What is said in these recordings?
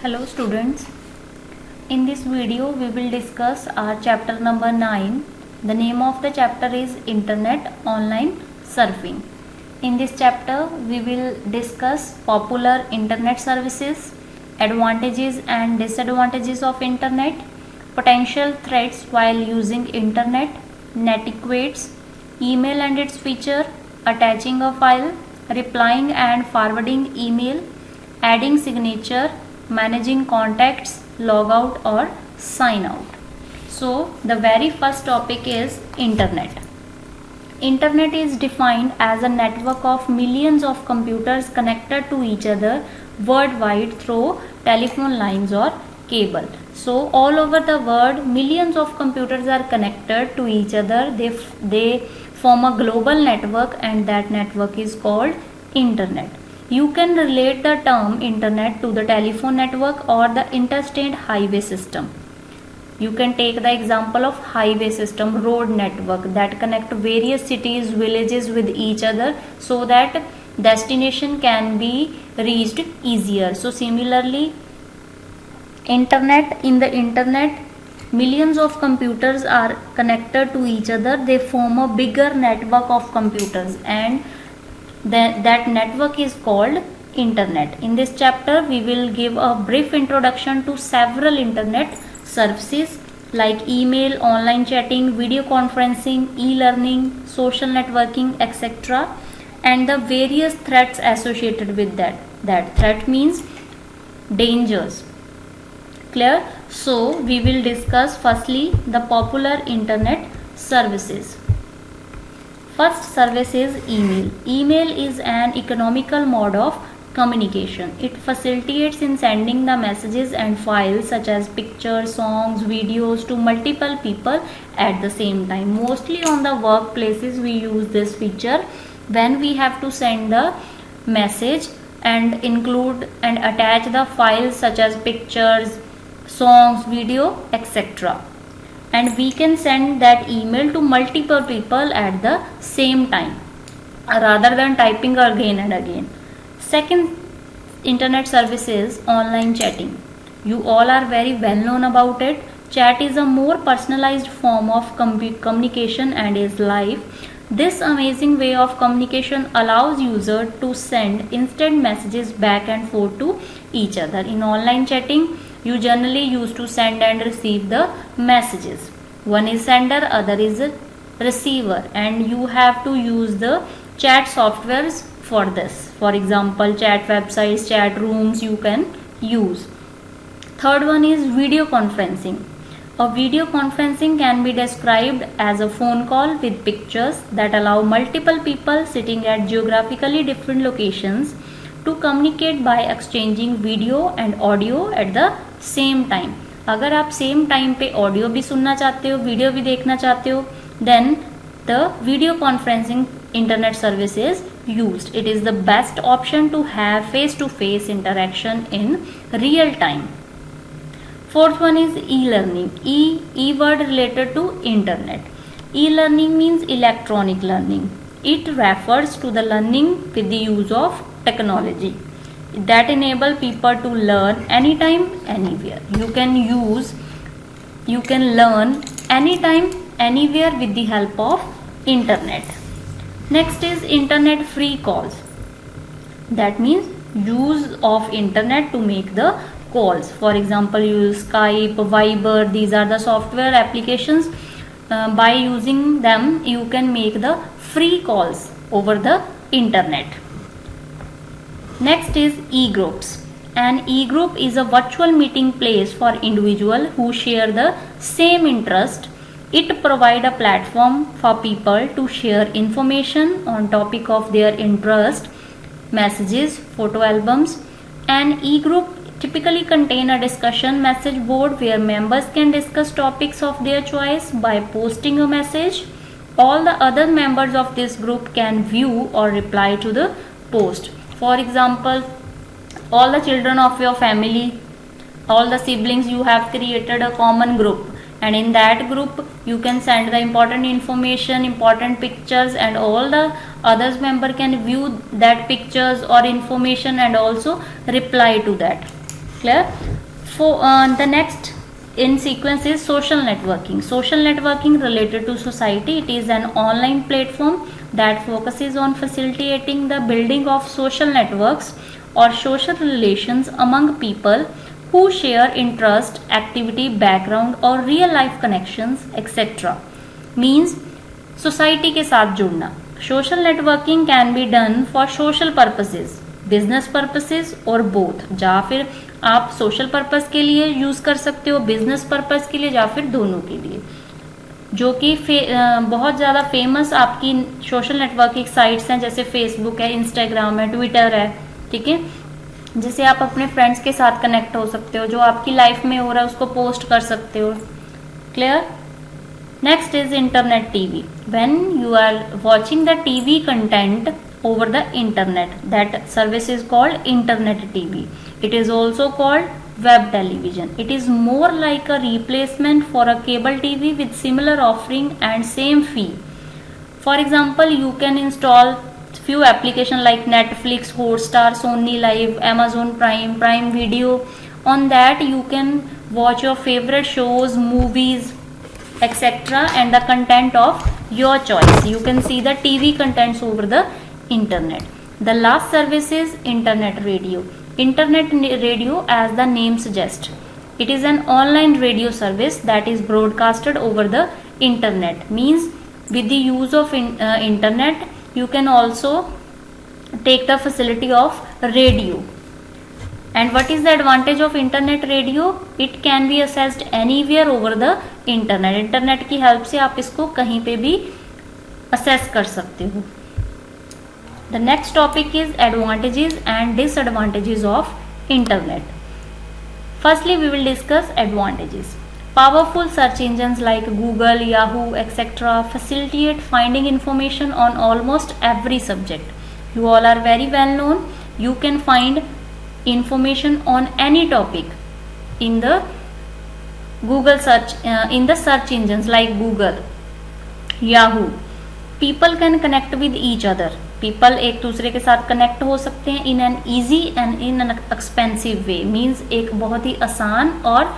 Hello students, in this video we will discuss our chapter number 9. The name of the chapter is Internet Online Surfing. In this chapter we will discuss popular internet services, advantages and disadvantages of internet, potential threats while using internet, netiquettes, email and its feature, attaching a file, replying and forwarding email, adding signature, managing contacts, log out or sign out. So the very first topic is internet. Internet is defined as a network of millions of computers connected to each other worldwide through telephone lines or cable. So all over the world millions of computers are connected to each other. They form a global network and that network is called internet. You can relate the term internet to the telephone network or the interstate highway system. You can take the example of highway system, road network that connect various cities, villages with each other so that destination can be reached easier. So similarly, in the internet millions of computers are connected to each other. They form a bigger network of computers and that network is called internet. In this chapter we will give a brief introduction to several internet services like email, online chatting, video conferencing, e-learning, social networking, etc. and the various threats associated with that. That threat means dangers. Clear? So we will discuss firstly the popular internet services. First service is email. Email is an economical mode of communication. It facilitates in sending the messages and files such as pictures, songs, videos to multiple people at the same time. Mostly on the workplaces we use this feature when we have to send the message and include and attach the files such as pictures, songs, video, etc. And we can send that email to multiple people at the same time rather than typing again and again. Second internet service is online chatting. You all are very well known about it. Chat is a more personalized form of communication and is live. This amazing way of communication allows user to send instant messages back and forth to each other. In online chatting, you generally used to send and receive the messages. One is sender, other is receiver, and you have to use the chat softwares for this. For example, chat websites, chat rooms you can use. Third one is video conferencing. A video conferencing can be described as a phone call with pictures that allow multiple people sitting at geographically different locations to communicate by exchanging video and audio at the same time. अगर आप same time पे audio भी सुनना चाहते हो, video भी देखना चाहते हो, then the video conferencing internet service is used. It is the best option to have face-to-face interaction in real time. Fourth one is e-learning. E word related to internet. E-learning means electronic learning. It refers to the learning with the use of technology that enable people to learn anytime, anywhere. You can learn anytime, anywhere with the help of internet. Next is internet free calls. That means use of internet to make the calls. For example, use Skype, Viber. These are the software applications. By using them, you can make the free calls over the internet. Next is e-groups. An e-group is a virtual meeting place for individuals who share the same interest. It provides a platform for people to share information on topic of their interest, messages, photo albums. An e-group typically contain a discussion message board where members can discuss topics of their choice by posting a message. All the other members of this group can view or reply to the post. For example, all the children of your family, all the siblings, you have created a common group, and in that group you can send the important information, important pictures, and all the others member can view that pictures or information and also reply to that. Clear? For the next in sequence is social networking. Social networking related to society. It is an online platform that focuses on facilitating the building of social networks or social relations among people who share interest, activity, background or real life connections, etc. Means society के साथ जुड़ना. Social networking can be done for social purposes, business purposes और both. या फिर आप social purpose के लिए use कर सकते हो, बिजनेस पर्पस के लिए, या फिर दोनों के लिए. जो कि बहुत ज़्यादा फेमस आपकी सोशल नेटवर्किंग साइट्स हैं, जैसे फेसबुक है, इंस्टाग्राम है, ट्विटर है. ठीक है, जिससे आप अपने फ्रेंड्स के साथ कनेक्ट हो सकते हो. जो आपकी लाइफ में हो रहा है उसको पोस्ट कर सकते हो. Clear? Next is internet TV. When you are watching the TV content over the internet, that service is called internet TV. It is also called web television. It is more like a replacement for a cable TV with similar offering and same fee. For example, you can install few applications like Netflix, Hotstar, Sony Live, Amazon Prime, Prime Video. On that you can watch your favorite shows, movies, etc. and the content of your choice. You can see the TV contents over the internet. The last service is internet radio. Internet radio, as the name suggests, it is an online radio service that is broadcasted over the internet. Means with the use of internet you can also take the facility of radio. And what is the advantage of internet radio? It can be accessed anywhere over the internet. Internet की help से आप इसको कहीं पे भी assess कर सकते हो. The next topic is advantages and disadvantages of internet. Firstly, we will discuss advantages. Powerful search engines like Google, Yahoo, etc. facilitate finding information on almost every subject. You all are very well known. You can find information on any topic in the Google search, in the search engines like Google, Yahoo. People can connect with each other. People एक दूसरे के साथ connect हो सकते हैं in an easy and in an expensive way. Means एक बहुत ही आसान और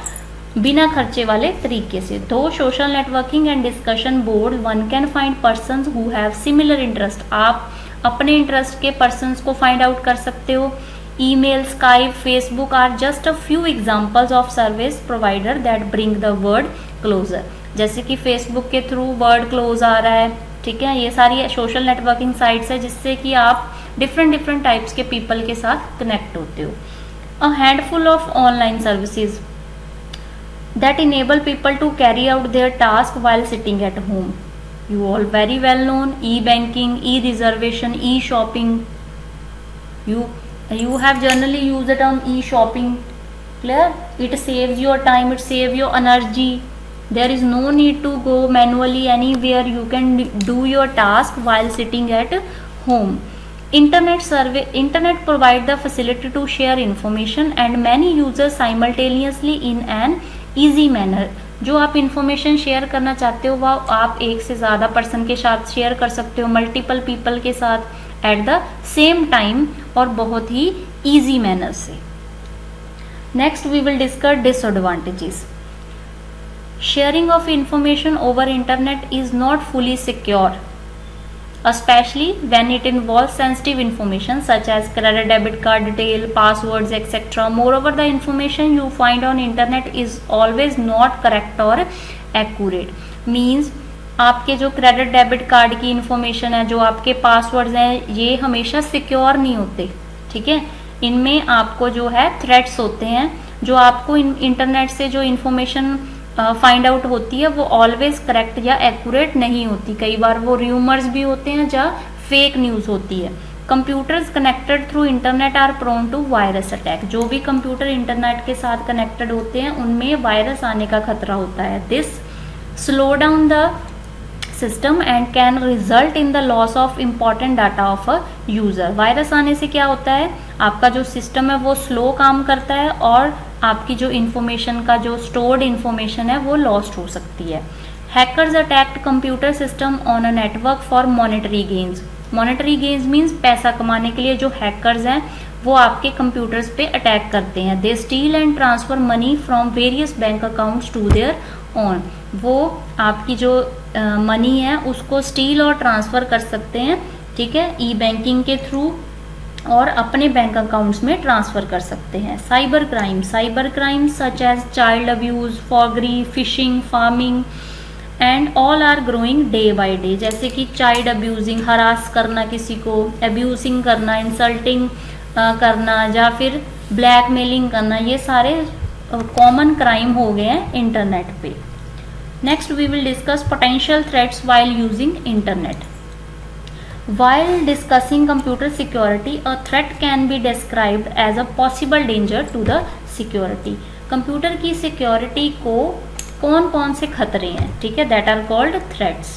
बिना खर्चे वाले तरीके से. दो social networking and discussion board one can find persons who have similar interest. आप अपने इंटरेस्ट के पर्सन्स को फाइंड आउट कर सकते हो. Email, Skype, Facebook are just a few examples of service provider that bring the word closer. जैसे कि Facebook के थ्रू वर्ड क्लोज आ रहा है. ठीक है, ये सारी सोशल नेटवर्किंग साइट्स है जिससे कि आप डिफरेंट टाइप्स के पीपल के साथ कनेक्ट होते हो. A handful of online services that enable people to carry out their task while sitting at home. You all very well known. E banking, e reservation, e shopping. you have generally used the term e-shopping. Clear? It saves your time, it saves your energy. There is no need to go manually anywhere. You can do your task while sitting at home. Internet provide the facility to share information and many users simultaneously in an easy manner. जो आप information share करना चाहते हो वह आप एक से ज़्यादा पर्सन के साथ शेयर कर सकते हो, मल्टीपल पीपल के साथ एट द सेम टाइम और बहुत ही ईजी मैनर से. Next we will discuss disadvantages. Sharing of information over internet is not fully secure, especially when it involves sensitive information such as credit, debit card detail, passwords, etc. Moreover, the information you find on internet is always not correct or accurate. Means आपके जो credit debit card की information है, जो आपके passwords हैं, ये हमेशा secure नहीं होते. ठीक है, इनमें आपको जो है थ्रेट्स होते हैं. जो आपको इंटरनेट से जो इंफॉर्मेशन फाइंड आउट होती है वो ऑलवेज करेक्ट या एक्यूरेट नहीं होती. कई बार वो र्यूमर्स भी होते हैं या फेक न्यूज़ होती है. Computers connected through internet are prone to virus attack. जो भी कंप्यूटर इंटरनेट के साथ कनेक्टेड होते हैं उनमें वायरस आने का खतरा होता है. This slow down the system and can result in the loss of important data of a user. Virus आने से क्या होता है, आपका जो सिस्टम है वो स्लो काम करता है और आपकी जो इन्फॉर्मेशन का जो स्टोर्ड इन्फॉर्मेशन है वो लॉस्ट हो सकती है. Hackers attacked computer system on a network for monetary gains. Monetary gains means पैसा कमाने के लिए जो हैकर्स हैं वो आपके कंप्यूटर्स पे अटैक करते हैं। They steal and transfer money from various bank accounts to their own. वो आपकी जो मनी है उसको स्टील और ट्रांसफर कर सकते हैं, ठीक है, ई बैंकिंग के थ्रू, और अपने बैंक अकाउंट्स में ट्रांसफर कर सकते हैं। Cyber crime such as child abuse, forgery, phishing, pharming and all are growing day by day. जैसे कि चाइल्ड अब्यूजिंग, हरास करना किसी को, अब्यूजिंग करना, इंसल्टिंग करना, या फिर ब्लैकमेलिंग करना, ये सारे कॉमन क्राइम हो गए हैं इंटरनेट पे। Next we will discuss potential threats while using internet. While discussing computer security, a threat can be described as a possible danger to the security. Computer की सिक्योरिटी को कौन कौन से खतरे हैं, ठीक है, that are called threats.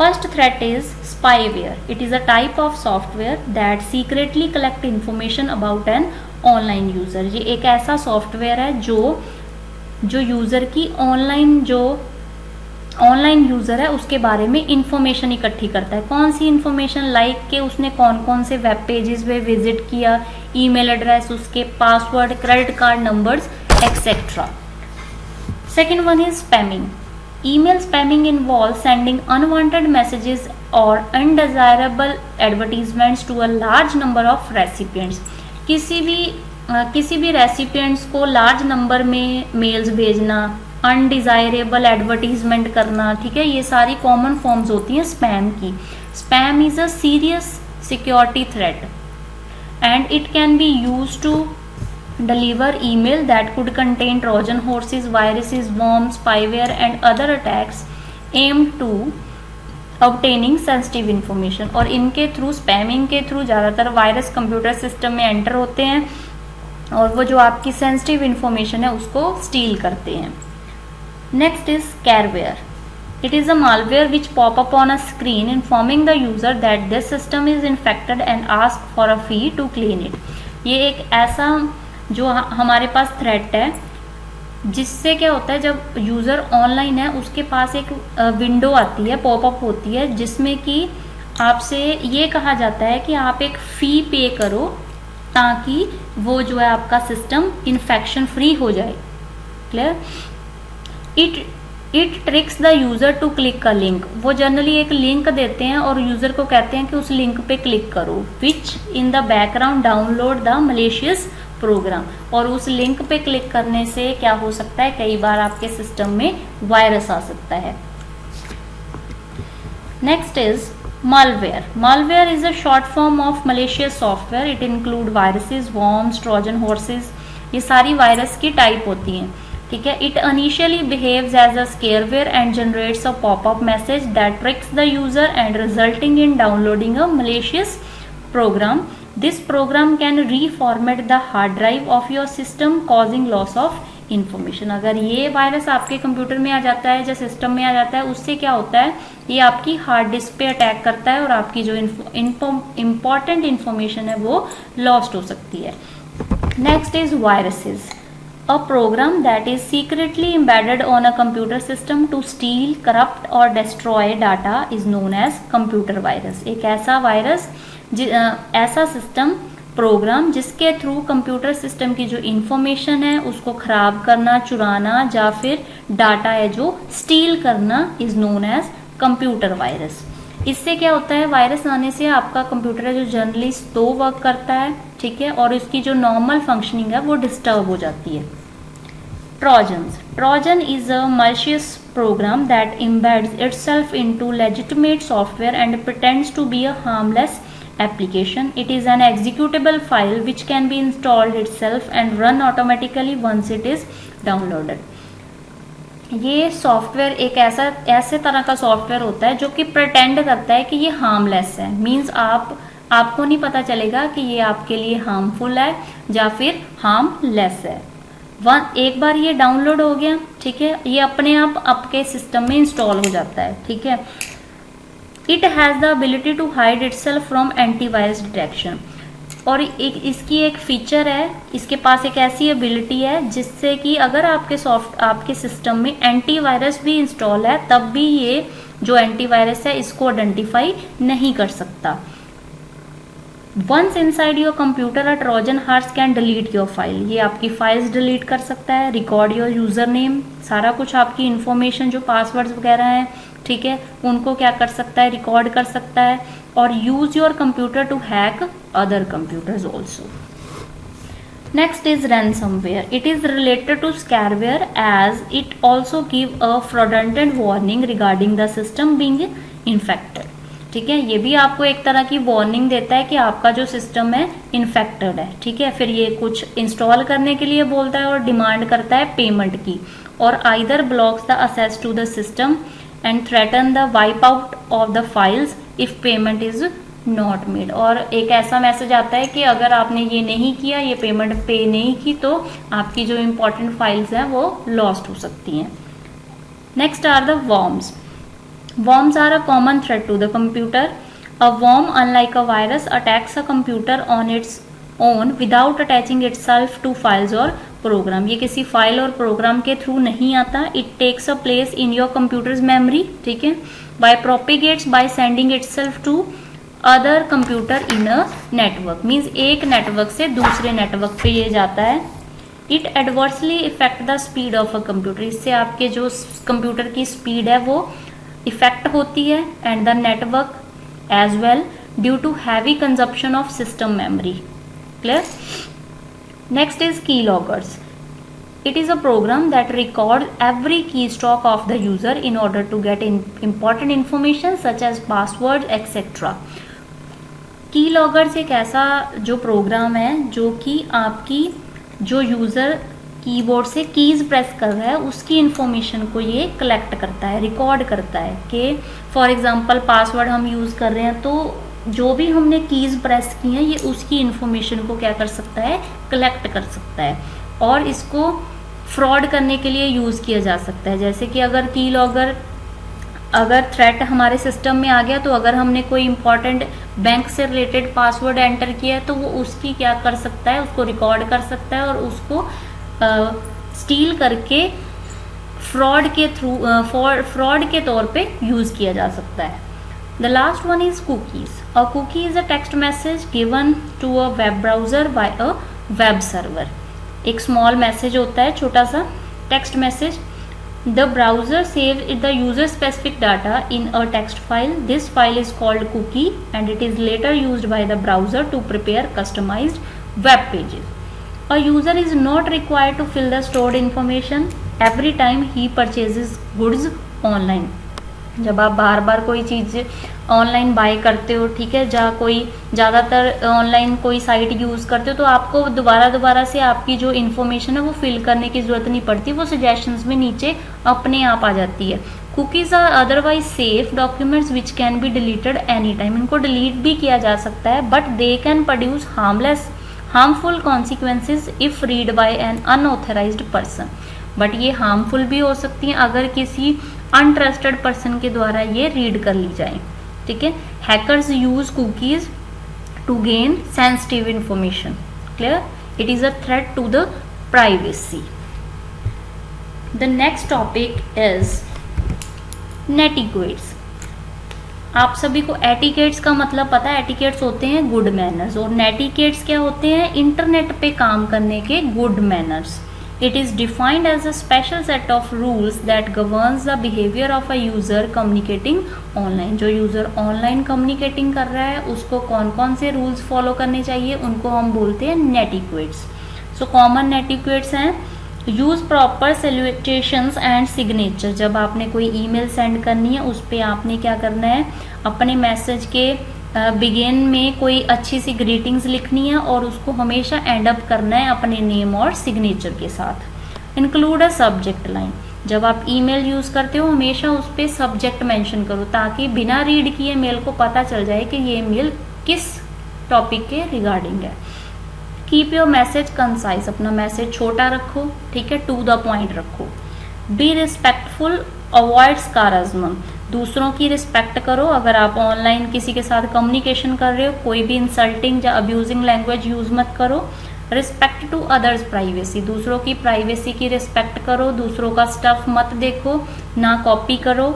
First threat is spyware. It is a type of software that secretly collect information about an online user. ये एक ऐसा सॉफ्टवेयर है जो यूजर की ऑनलाइन यूजर है उसके बारे में इंफॉर्मेशन इकट्ठी करता है। कौन सी इंफॉर्मेशन, लाइक के उसने कौन कौन से वेब पेजेस पे विजिट किया, ईमेल एड्रेस, उसके password, credit card numbers, etcetera. Second one is spamming. Email spamming involve sending unwanted messages और undesirable advertisements to a large number of recipients. किसी भी रेसिपिएंट्स को लार्ज नंबर में mails भेजना, undesirable advertisement करना, ठीक है, ये सारी कॉमन फॉर्म्स होती हैं स्पैम की. Spam is a serious security threat and it can be used to deliver email that could contain Trojan horses, viruses, worms, spyware and other attacks aimed to obtaining sensitive information. और इनके through, spamming के through ज़्यादातर virus computer system में enter होते हैं और वो जो आपकी सेंसिटिव इंफॉर्मेशन है उसको स्टील करते हैं. Next is scareware. It is a malware which pop up on a screen informing the user that this system is infected and ask for a fee to clean it. ये एक ऐसा जो हमारे पास threat है जिससे क्या होता है, जब यूज़र ऑनलाइन है उसके पास एक विंडो आती है, पॉपअप होती है, जिसमें कि आपसे ये कहा जाता है कि आप एक फ़ी पे करो ताकि वो जो है आपका सिस्टम इन्फेक्शन फ्री हो जाए. Clear. It tricks the user to click a link. वो जनरली एक लिंक देते हैं और यूज़र को कहते हैं कि उस लिंक पे क्लिक करो, which in the background download the malicious program. और उस लिंक पे क्लिक करने से क्या हो सकता है, कई बार आपके सिस्टम में वायरस आ सकता है. Next is malware. Malware is a short form of malicious software. It include viruses, worms, Trojan horses. ये सारी वायरस की टाइप होती हैं, ठीक है. It initially behaves as a scareware and generates a pop-up message that tricks the user and resulting in downloading a malicious program. This program can reformat the hard drive of your system causing loss of information. अगर ये virus आपके computer में आ जाता है या system में आ जाता है, उससे क्या होता है, ये आपकी हार्ड डिस्क पे अटैक करता है और आपकी जो इम्पॉर्टेंट इंफॉर्मेशन है वो लॉस्ट हो सकती है. Next is viruses. A program that is secretly embedded on a computer system to steal, corrupt or destroy data is known as computer virus. एक ऐसा वायरस, ऐसा सिस्टम प्रोग्राम जिसके थ्रू कंप्यूटर सिस्टम की जो information है उसको खराब करना, चुराना या फिर डाटा है जो स्टील करना is known as computer virus. इससे क्या होता है, वायरस आने से आपका कंप्यूटर है जो जनरली स्लो वर्क करता है, ठीक है, और इसकी जो नॉर्मल फंक्शनिंग है वो डिस्टर्ब हो जाती है. Trojans. Trojan is a malicious program that embeds itself into legitimate software and pretends to be a harmless application. It is an executable file which can be installed itself and run automatically once it is downloaded. ये software एक ऐसे तरह का software होता है जो कि pretend करता है कि ये हार्मलेस है. मीन्स आपको नहीं पता चलेगा कि ये आपके लिए हार्मफुल है या फिर हार्मलेस है. एक बार ये डाउनलोड हो गया, ठीक है, ये अपने आप आपके सिस्टम में इंस्टॉल हो जाता है, ठीक है. It has the ability to hide itself from antivirus detection. और इसकी एक फीचर है, इसके पास एक ऐसी एबिलिटी है जिससे कि अगर आपके सिस्टम में एंटीवायरस भी इंस्टॉल है तब भी ये जो एंटीवायरस है इसको आइडेंटिफाई नहीं कर सकता. Once inside your computer a Trojan horse can delete your file, ये आपकी फाइल्स डिलीट कर सकता है, रिकॉर्ड योर यूजर नेम, सारा कुछ आपकी इन्फॉर्मेशन जो पासवर्ड्स वगैरह हैं, ठीक है, उनको क्या कर सकता है, रिकॉर्ड कर सकता है, और use your computer to hack other computers also. Next is ransomware. It is related to scareware as it also give a fraudulent warning regarding the system being infected. ठीक है, ये भी आपको एक तरह की वार्निंग देता है कि आपका जो सिस्टम है इन्फेक्टेड है, ठीक है। फिर ये कुछ इंस्टॉल करने के लिए बोलता है और डिमांड करता है पेमेंट की, और either blocks the access to the system and threaten the wipe out of the files if payment is not made. और एक ऐसा मैसेज आता है कि अगर आपने ये नहीं किया, ये पेमेंट पे नहीं की, तो आपकी जो इंपॉर्टेंट फाइल्स हैं वो लॉस्ट हो सकती हैं। Next are the worms. Worms are a common threat to the computer. A worm, unlike a virus, attacks a computer on its own without attaching itself to files or program. ये किसी file और programme के through नहीं आता. It takes a place in your computer's memory, ठीक है, by propagates by sending itself to other computer in a network. Means एक network से दूसरे नेटवर्क पे ये जाता है. It adversely affect the speed of a computer. इससे आपके जो कंप्यूटर की स्पीड है वो इफेक्ट होती है, and the network as well due to heavy consumption of system memory. Clear? Next is key loggers. It is a program that record every key stroke of the user in order to get important information such as password etcetera. Key loggers एक ऐसा जो program है जो कि आपकी जो user keyboard से keys press कर रहा है उसकी इंफॉर्मेशन को ये कलेक्ट करता है, रिकॉर्ड करता है कि फॉर एग्जांपल पासवर्ड हम यूज़ कर रहे हैं, तो जो भी हमने कीज प्रेस की हैं ये उसकी इंफॉर्मेशन को क्या कर सकता है, कलेक्ट कर सकता है, और इसको फ्रॉड करने के लिए यूज़ किया जा सकता है. जैसे कि अगर की लॉगर अगर थ्रेट हमारे सिस्टम में आ गया, तो अगर हमने कोई इंपॉर्टेंट बैंक से रिलेटेड पासवर्ड एंटर किया है तो वो उसकी क्या कर सकता है, उसको रिकॉर्ड कर सकता है और उसको स्टील करके फ्रॉड के थ्रू फ्रॉड के तौर पे यूज किया जा सकता है. The last one is cookies. A cookie is a text message given to a web browser by a web server. एक स्मॉल मैसेज होता है, छोटा सा text message. The browser save the user specific data in a text file. This file is called cookie and it is later used by the browser to prepare customised web pages. A user is not required to fill the stored information every time he purchases goods online. जब आप बार बार कोई चीज़ online bye करते हो, ठीक है, जहाँ कोई ज़्यादातर ऑनलाइन कोई साइट यूज़ करते हो, तो आपको दोबारा से आपकी जो इन्फॉर्मेशन है वो फिल करने की ज़रूरत नहीं पड़ती, वो सजेशंस में नीचे अपने आप आ जाती है. Cookies are otherwise safe documents which can be deleted any time. इनको डिलीट भी किया जा सकता है, but they can produce harmful consequences if read by an unauthorised person. But ये हार्मफुल भी हो सकती हैं अगर किसी अनट्रस्टेड पर्सन के द्वारा ये रीड कर ली जाए, ठीक है. Hackers use cookies to gain sensitive information. Clear? It is a threat to the privacy. The next topic is netiquettes. आप सभी को एटिकेट्स का मतलब पता है. एटिकेट्स होते हैं गुड मैनर्स, और नेटिकेट्स क्या होते हैं, इंटरनेट पे काम करने के good manners. It is defined as a special set of rules that governs the behaviour of a user communicating online. जो यूजर ऑनलाइन कम्युनिकेटिंग कर रहा है उसको कौन कौन से रूल्स फॉलो करने चाहिए, उनको हम बोलते हैं नेटिक्वेट्स. सो कॉमन नेटिक्वेट्स हैं use proper salutations and signature. जब आपने कोई ईमेल सेंड करनी है उस पर आपने क्या करना है, अपने मैसेज के बिगिन में कोई अच्छी सी ग्रीटिंग्स लिखनी है और उसको हमेशा एंड अप करना है अपने नेम और सिग्नेचर के साथ. Include a subject line. जब आप ईमेल यूज करते हो हमेशा उस पर सब्जेक्ट मेंशन करो ताकि बिना रीड किए मेल को पता चल जाए कि ये मेल किस टॉपिक के रिगार्डिंग है. Keep your message concise. अपना मैसेज छोटा रखो, ठीक है, टू द पॉइंट रखो. Be respectful, avoid sarcasm. दूसरों की रिस्पेक्ट करो. अगर आप ऑनलाइन किसी के साथ कम्युनिकेशन कर रहे हो, कोई भी इंसल्टिंग या अब्यूजिंग लैंग्वेज यूज मत करो. Respect to others privacy. दूसरों की प्राइवेसी की रिस्पेक्ट करो. दूसरों का स्टफ मत देखो, ना कॉपी करो.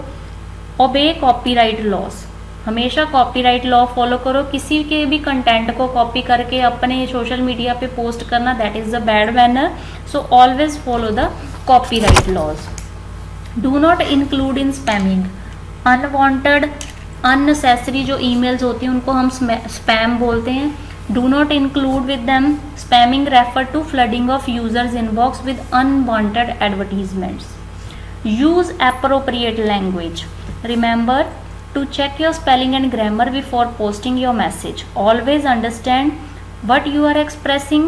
Obey copyright laws. हमेशा कॉपीराइट लॉ फॉलो करो। किसी के भी कंटेंट को कॉपी करके अपने सोशल मीडिया पे पोस्ट करना, that is the bad manner. So always follow the copyright laws. Do not include in spamming. Unwanted unnecessary जो ईमेल्स होती हैं उनको हम स्पैम बोलते हैं। Do not include with them. Spamming refer to flooding of users inbox with unwanted advertisements. Use appropriate language. Remember to check your spelling and grammar before posting your message. Always understand what you are expressing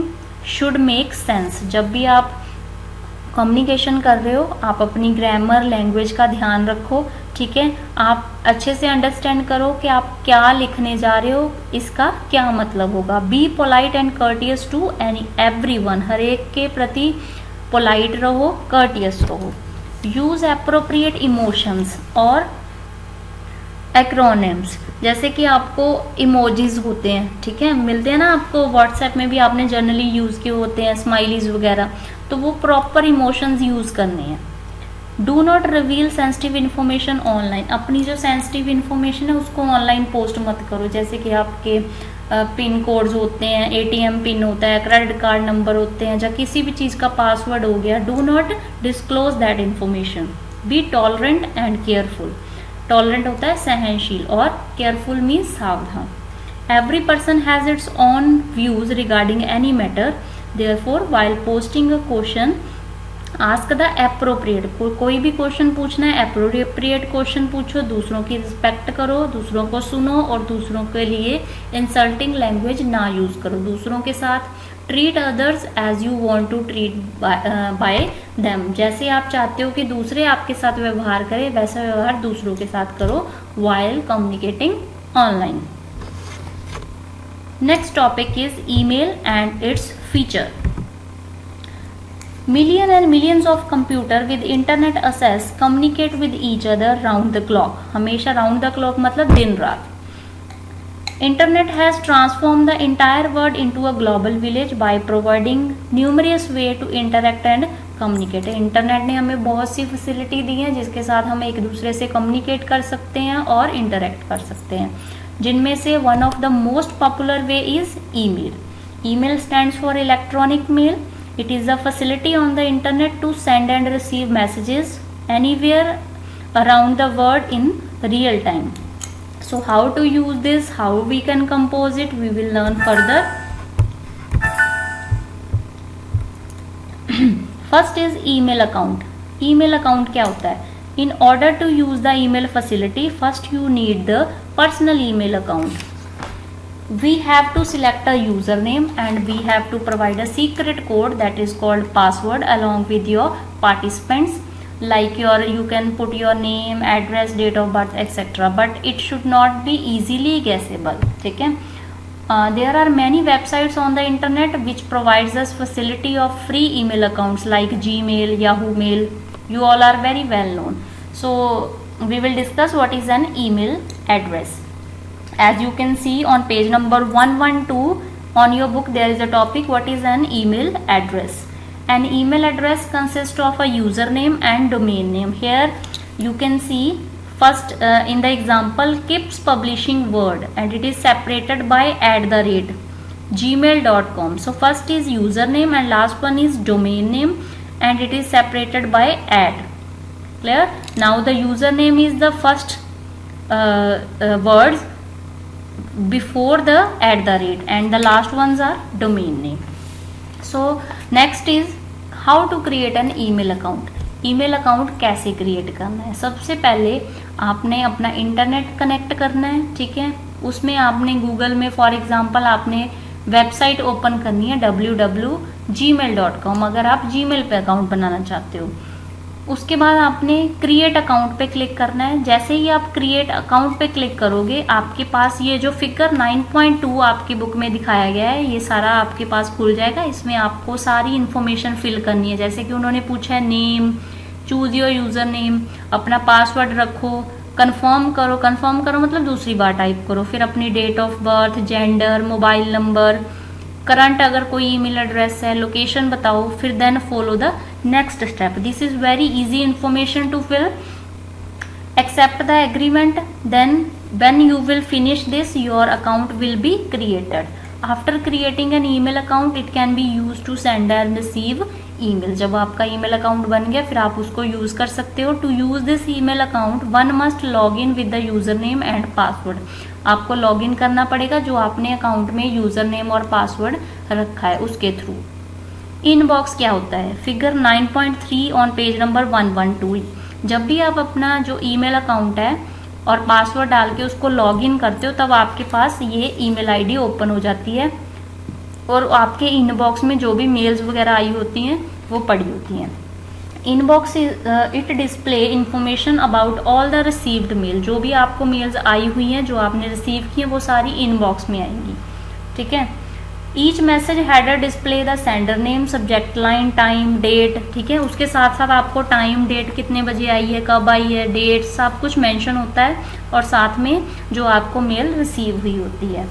should make sense. जब भी आप communication कर रहे हो आप अपनी grammar language का ध्यान रखो, ठीक है। आप अच्छे से अंडरस्टैंड करो कि आप क्या लिखने जा रहे हो, इसका क्या मतलब होगा। Be polite and courteous to everyone. हर एक के प्रति पोलाइट रहो, कर्टियस रहो। यूज एप्रोप्रिएट इमोशंस और एक्रोनिम्स। जैसे कि आपको इमोजीज होते हैं, ठीक है, मिलते हैं ना आपको व्हाट्सएप में भी, आपने जनरली यूज़ किए होते हैं स्माइलीज वगैरह, तो वो प्रॉपर इमोशंस यूज़ करने हैं। Do not reveal sensitive information online. अपनी जो सेंसिटिव इन्फॉर्मेशन है उसको ऑनलाइन पोस्ट मत करो। जैसे कि आपके पिन कोड्स होते हैं, ATM पिन होता है, क्रेडिट कार्ड नंबर होते हैं, या किसी भी चीज़ का पासवर्ड हो गया। Do not disclose that information. Be tolerant and careful. Tolerant होता है सहनशील और केयरफुल मीन्स सावधान। Every person has its own views regarding any matter, therefore while posting a question ask the appropriate. कोई भी क्वेश्चन पूछना है एप्रोप्रिएट क्वेश्चन पूछो, दूसरों की रिस्पेक्ट करो, दूसरों को सुनो और दूसरों के लिए इंसल्टिंग लैंग्वेज ना यूज करो। दूसरों के साथ treat others as you want to treat by them. जैसे आप चाहते हो कि दूसरे आपके साथ व्यवहार करें वैसा व्यवहार दूसरों के साथ करो while communicating online. Next topic is email and its feature. Millions and millions of computer with internet access communicate with each other round the clock. हमेशा round the clock मतलब दिन रात। Internet has transformed the entire world into a global village by providing numerous way to interact and communicate. Internet ने हमें बहुत सी facility दी है जिसके साथ हम एक दूसरे से कम्युनिकेट कर सकते हैं और इंटरेक्ट कर सकते हैं, जिनमें से one of the most popular way is email. Email stands for electronic mail. It is the facility on the internet to send and receive messages anywhere around the world in real time. So how to use this, how we can compose it, we will learn further. First is email account. Email account क्या होता है? In order to use the email facility, first you need the personal email account. We have to select a username and we have to provide a secret code that is called password along with your participants. Like you can put your name, address, date of birth, etc. But it should not be easily guessable. ठीक है? There are many websites on the internet which provides us facility of free email accounts like Gmail, Yahoo Mail. You all are very well known. So we will discuss what is an email address. As you can see on page number 112 on your book, there is a topic what is an email address. An email address consists of a username and domain name. Here you can see first in the example Kips Publishing Word and it is separated by @gmail.com. So first is username and last one is domain name and it is separated by @ clear. Now the username is the first words before the @ and the last ones are domain name. So next is how to create an email account. Email account कैसे create करना है? सबसे पहले आपने अपना internet connect करना है, ठीक है। उसमें आपने गूगल में फॉर एग्जांपल आपने वेबसाइट ओपन करनी है www.gmail.com अगर आप जीमेल पे अकाउंट बनाना चाहते हो। उसके बाद आपने क्रिएट अकाउंट पे क्लिक करना है। जैसे ही आप क्रिएट अकाउंट पे क्लिक करोगे आपके पास ये जो फिगर 9.2 आपकी बुक में दिखाया गया है ये सारा आपके पास खुल जाएगा। इसमें आपको सारी इन्फॉर्मेशन फिल करनी है। जैसे कि उन्होंने पूछा है name, choose your user name, अपना पासवर्ड रखो, कंफर्म करो मतलब दूसरी बार टाइप करो, फिर अपनी date of birth, gender, mobile number, current अगर कोई ईमेल एड्रेस है, लोकेशन बताओ, फिर then follow the next step. This is very easy information to fill. Accept the agreement, then When you will finish this, your account will be created. After creating an email account, it can be used to send and receive email. जब आपका email account बन गया फिर आप उसको use कर सकते हो. To use this email account one must log in with the user name and password. आपको लॉग इन करना पड़ेगा जो आपने अकाउंट में यूजर नेम और पासवर्ड रखा है उसके थ्रू. इनबॉक्स क्या होता है? Figure 9.3 on page number 112. जब भी आप अपना जो ईमेल अकाउंट है और पासवर्ड डाल के उसको लॉगिन करते हो तब आपके पास ये ईमेल आईडी ओपन हो जाती है और आपके इनबॉक्स में जो भी मेल्स वगैरह आई होती हैं वो पड़ी होती हैं. Inbox it display information about all the received mail. जो भी आपको मेल्स आई हुई हैं जो आपने रिसीव की हैं वो सारी इनबॉक्स में आएंगी. ठीक है. Each message header display the sender name, subject line, time, date. ठीक है. उसके साथ साथ आपको टाइम, डेट, कितने बजे आई है, कब आई है, डेट, सब कुछ मेंशन होता है और साथ में जो आपको मेल रिसीव हुई होती है.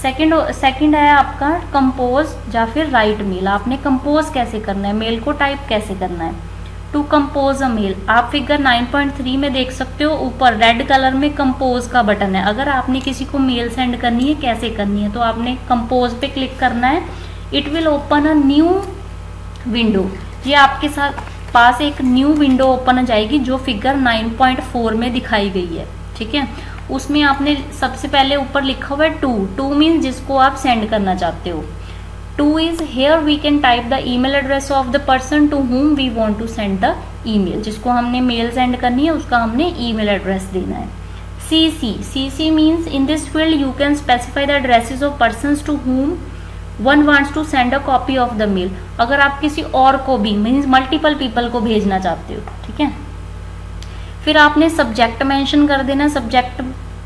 सेकंड है आपका कंपोज या फिर राइट मेल. आपने कंपोज कैसे करना है, मेल को टाइप कैसे करना है. टू कंपोज अ मेल, आप फिगर 9.3 में देख सकते हो ऊपर रेड कलर में कंपोज का बटन है. अगर आपने किसी को मेल सेंड करनी है, कैसे करनी है, तो आपने कंपोज पे क्लिक करना है. It will open a new window. ये आपके साथ पास एक न्यू विंडो ओपन हो जाएगी जो फिगर 9.4 में दिखाई गई है. ठीक है. उसमें आपने सबसे पहले ऊपर लिखा हुआ है टू मीन्स जिसको आप सेंड करना चाहते हो. To is here we can type the email address of the person to whom we want to send the email. जिसको हमने मेल सेंड करनी है उसका हमने ईमेल एड्रेस देना है. CC means in this field you can specify the addresses of persons to whom one wants to send a copy of the mail. अगर आप किसी और को भी मीन्स मल्टीपल पीपल को भेजना चाहते हो. ठीक है. फिर आपने सब्जेक्ट मेंशन कर देना.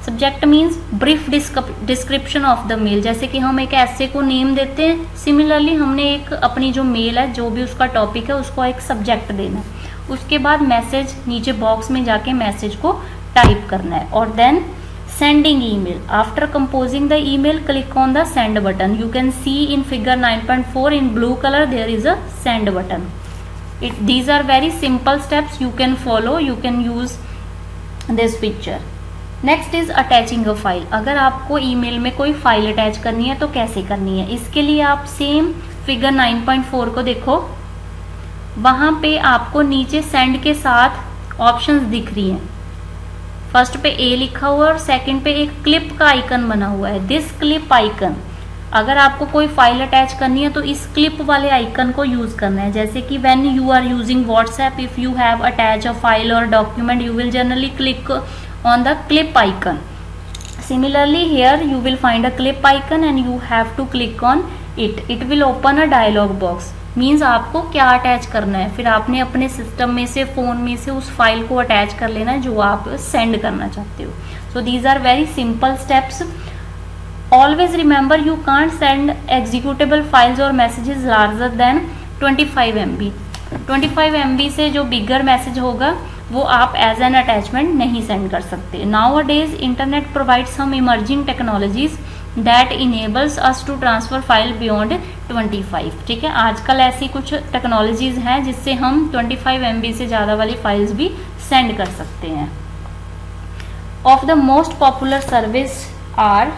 Subject means brief description of the mail. जैसे कि हम एक ऐसे को नेम देते हैं, सिमिलरली हमने एक अपनी जो मेल है जो भी उसका टॉपिक है उसको एक सब्जेक्ट देना है. उसके बाद मैसेज नीचे बॉक्स में जाके मैसेज को टाइप करना है. और then sending email. After composing the email click on the send button. You can see in figure 9.4 in blue colour there is a send button. These are very simple steps you can follow. You can use this picture. Next is attaching a file. अगर आपको email में कोई file attach करनी है तो कैसे करनी है, इसके लिए आप सेम फिगर 9.4 को देखो. वहां पे आपको नीचे सेंड के साथ ऑप्शंस दिख रही हैं. फर्स्ट पे ए लिखा हुआ है और सेकंड पे एक क्लिप का आइकन बना हुआ है. This clip icon. अगर आपको कोई फाइल अटैच करनी है तो इस क्लिप वाले आइकन को यूज करना है. जैसे कि when you are using WhatsApp, if you have attach a file और document you will generally click on the clip icon. Similarly here you will find a clip icon and you have to click on it. It will open a dialog box. Means आपको क्या attach करना है. फिर आपने अपने system में से, phone में से उस फाइल को अटैच कर लेना है जो आप सेंड करना चाहते हो. So these are very simple steps. Always remember you can't send executable files और messages larger than 25 MB. 25 MB से जो बिगर मैसेज होगा वो आप एज एन अटैचमेंट नहीं सेंड कर सकते. Nowadays internet provide some emerging technologies that enables us to transfer file beyond 25. ठीक है. आजकल ऐसी कुछ टेक्नोलॉजीज हैं जिससे हम 25 MB से ज़्यादा वाली फाइल्स भी सेंड कर सकते हैं. Of the most popular service are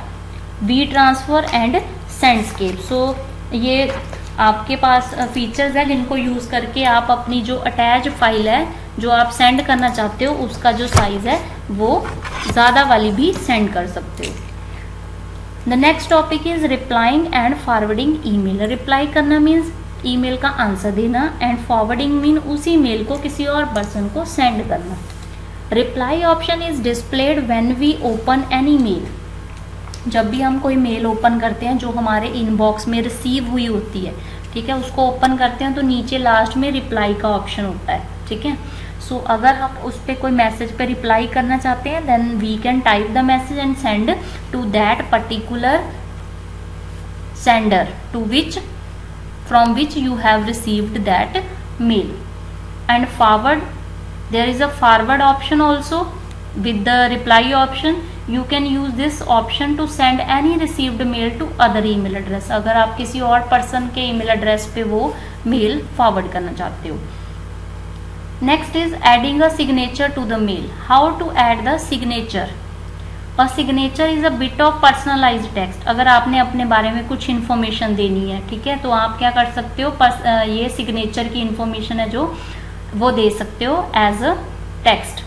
WeTransfer and SendSpace. So ये आपके पास फीचर्स है जिनको यूज़ करके आप अपनी जो अटैच फाइल है जो आप सेंड करना चाहते हो उसका जो साइज है वो ज़्यादा वाली भी सेंड कर सकते हो. The next topic is replying and forwarding email. Reply करना मीन्स ईमेल का आंसर देना एंड फॉरवर्डिंग मीन उसी मेल को किसी और पर्सन को सेंड करना. Reply option is displayed when we open any mail. जब भी हम कोई मेल ओपन करते हैं जो हमारे इनबॉक्स में रिसीव हुई होती है, ठीक है, उसको ओपन करते हैं तो नीचे लास्ट में रिप्लाई का ऑप्शन होता है. ठीक है. सो अगर हम उस पर कोई मैसेज पे रिप्लाई करना चाहते हैं then we can type the message and send to that particular sender to which from which you have received that mail. And forward, there is a forward option also with the reply option. You can use this option to send any received mail to other email address. अगर आप किसी और person के email address पे वो mail forward करना चाहते हो. Next is adding a signature to the mail. How to add the signature. A signature is a bit of personalised text. अगर आपने अपने बारे में कुछ इन्फॉर्मेशन देनी है, ठीक है, तो आप क्या कर सकते हो, ये सिग्नेचर की इन्फॉर्मेशन है जो वो दे सकते हो as a text.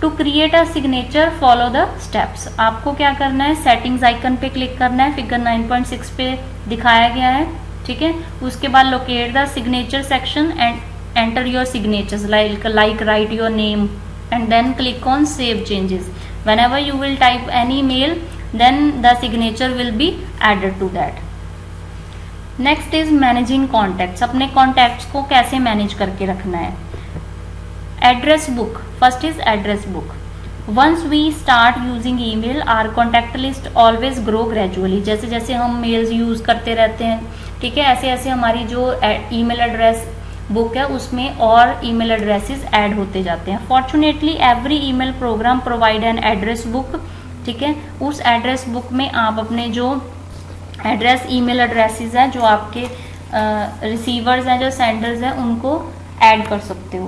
To create a signature follow the steps. आपको क्या करना है, सेटिंग्स आइकन पे क्लिक करना है, फिगर 9.6 पे दिखाया गया है, ठीक है। उसके बाद locate the signature section and enter your signatures like write your name and then click on save changes. Whenever you will type any mail, then the signature will be added to that. Next is managing contacts. अपने contacts को कैसे manage करके रखना है। Address book, first is address book. Once we start using email our contact list always grow gradually. जैसे जैसे हम mails use करते रहते हैं, ठीक है, ऐसे ऐसे हमारी जो ईमेल एड्रेस बुक है उसमें और ईमेल एड्रेसेस ऐड होते जाते हैं। Fortunately every email program provide an address book, ठीक है। उस एड्रेस बुक में आप अपने जो एड्रेस ईमेल एड्रेसेस हैं जो आपके रिसीवर्स हैं, जो सेंडर्स हैं, उनको ऐड कर सकते हो।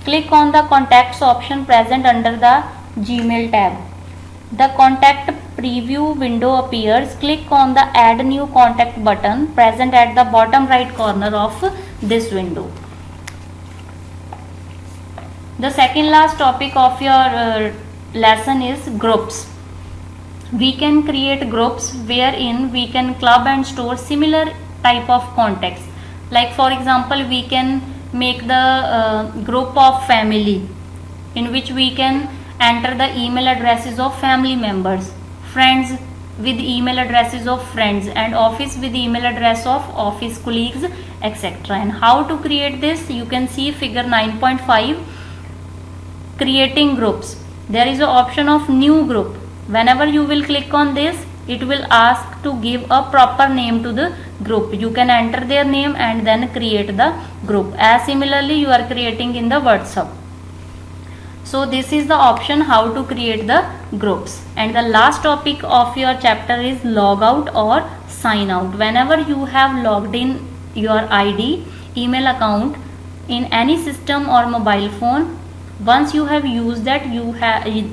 Click on the contacts option present under the Gmail tab. The contact preview window appears. Click on the add new contact button present at the bottom right corner of this window. The second last topic of your lesson is groups. We can create groups wherein we can club and store similar type of contacts. Like for example, we can make the group of family in which we can enter the email addresses of family members, friends with email addresses of friends, and office with email address of office colleagues, etc. And how to create this, you can see figure 9.5, creating groups. There is an option of new group. Whenever you will click on this, it will ask to give a proper name to the group. You can enter their name and then create the group, as similarly you are creating in the WhatsApp. So this is the option how to create the groups. And the last topic of your chapter is log out or sign out. Whenever you have logged in your ID email account in any system or mobile phone, once you have used that,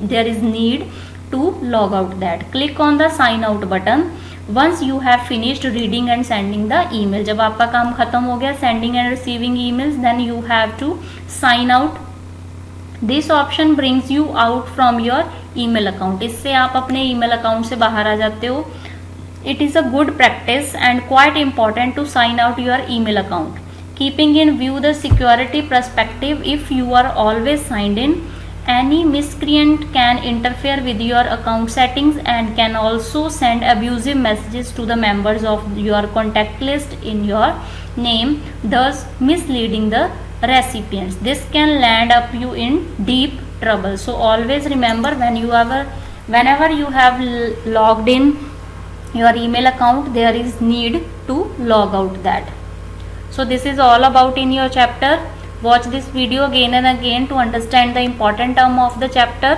there is need to log out that. Click on the sign out button once you have finished reading and sending the email. जब आपका काम खत्म हो गया sending and receiving emails, then you have to sign out. This option brings you out from your email account. इससे आप अपने email account से बाहर आ जाते हो. It is a good practice and quite important to sign out your email account, keeping in view the security perspective. If you are always signed in, any miscreant can interfere with your account settings and can also send abusive messages to the members of your contact list in your name, thus misleading the recipients. This can land up you in deep trouble. So always remember, whenever you have logged in your email account, there is need to log out that. So this is all about in your chapter. Watch this video again and again to understand the important term of the chapter,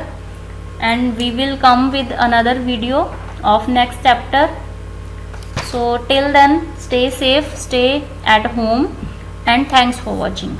and we will come with another video of next chapter. So till then, stay safe, stay at home, and thanks for watching.